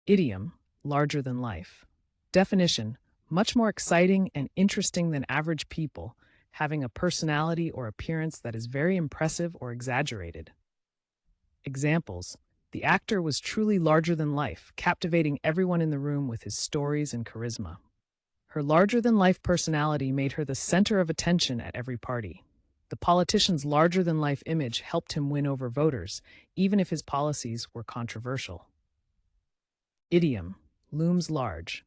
Idiom, larger than life. Definition, much more exciting and interesting than average people, having a personality or appearance that is very impressive or exaggerated. Examples, the actor was truly larger than life, captivating everyone in the room with his stories and charisma. Her larger-than-life personality made her the center of attention at every party. The politician's larger-than-life image helped him win over voters, even if his policies were controversial. Idiom, looms large.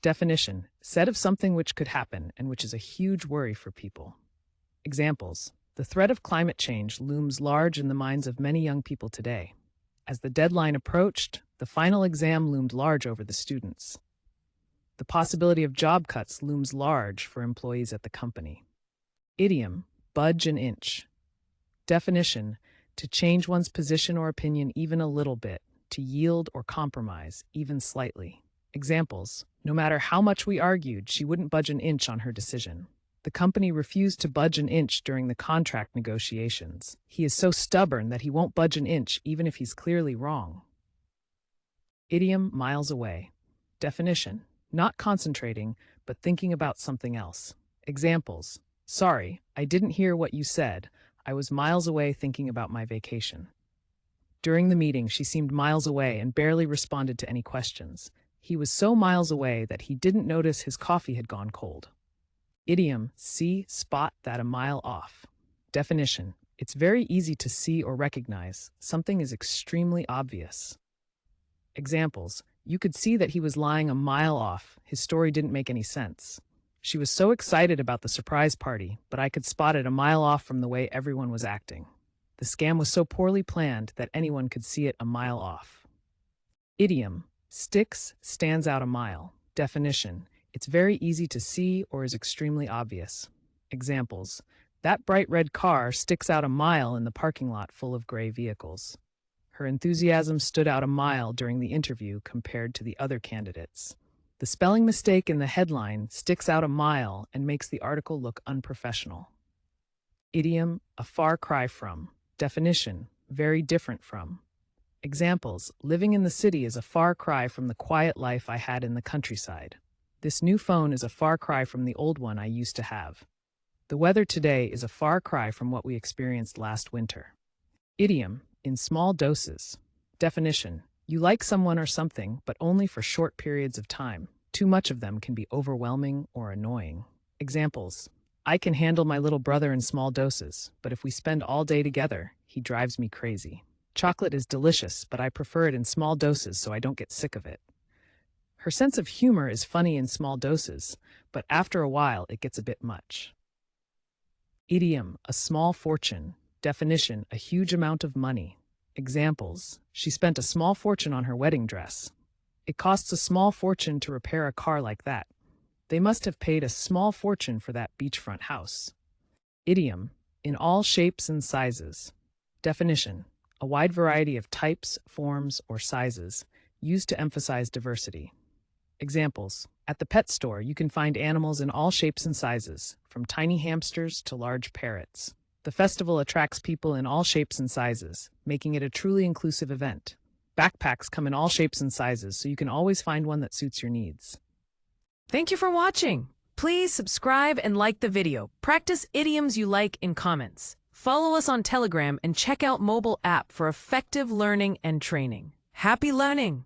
Definition, said of something which could happen and which is a huge worry for people. Examples, the threat of climate change looms large in the minds of many young people today. As the deadline approached, the final exam loomed large over the students. The possibility of job cuts looms large for employees at the company. Idiom, budge an inch. Definition, to change one's position or opinion even a little bit, to yield or compromise, even slightly. Examples, no matter how much we argued, she wouldn't budge an inch on her decision. The company refused to budge an inch during the contract negotiations. He is so stubborn that he won't budge an inch even if he's clearly wrong. Idiom, miles away. Definition, not concentrating, but thinking about something else. Examples, sorry, I didn't hear what you said. I was miles away thinking about my vacation. During the meeting, she seemed miles away and barely responded to any questions. He was so miles away that he didn't notice his coffee had gone cold. Idiom, see, spot that a mile off. Definition, it's very easy to see or recognize. Something is extremely obvious. Examples, you could see that he was lying a mile off. His story didn't make any sense. She was so excited about the surprise party, but I could spot it a mile off from the way everyone was acting. The scam was so poorly planned that anyone could see it a mile off. Idiom, sticks, stands out a mile. Definition, it's very easy to see or is extremely obvious. Examples, that bright red car sticks out a mile in the parking lot full of gray vehicles. Her enthusiasm stood out a mile during the interview compared to the other candidates. The spelling mistake in the headline sticks out a mile and makes the article look unprofessional. Idiom, a far cry from. Definition, very different from. Examples, living in the city is a far cry from the quiet life I had in the countryside. This new phone is a far cry from the old one I used to have. The weather today is a far cry from what we experienced last winter. Idiom, in small doses. Definition, you like someone or something, but only for short periods of time. Too much of them can be overwhelming or annoying. Examples, I can handle my little brother in small doses, but if we spend all day together, he drives me crazy. Chocolate is delicious, but I prefer it in small doses so I don't get sick of it. Her sense of humor is funny in small doses, but after a while it gets a bit much. Idiom, a small fortune. Definition, a huge amount of money. Examples, she spent a small fortune on her wedding dress. It costs a small fortune to repair a car like that. They must have paid a small fortune for that beachfront house. Idiom, in all shapes and sizes. Definition, a wide variety of types, forms, or sizes, used to emphasize diversity. Examples, at the pet store you can find animals in all shapes and sizes, from tiny hamsters to large parrots. The festival attracts people in all shapes and sizes, making it a truly inclusive event. Backpacks come in all shapes and sizes, so you can always find one that suits your needs. Thank you for watching. Please subscribe and like the video. Practice idioms you like in comments. Follow us on Telegram and check out mobile app for effective learning and training. Happy learning!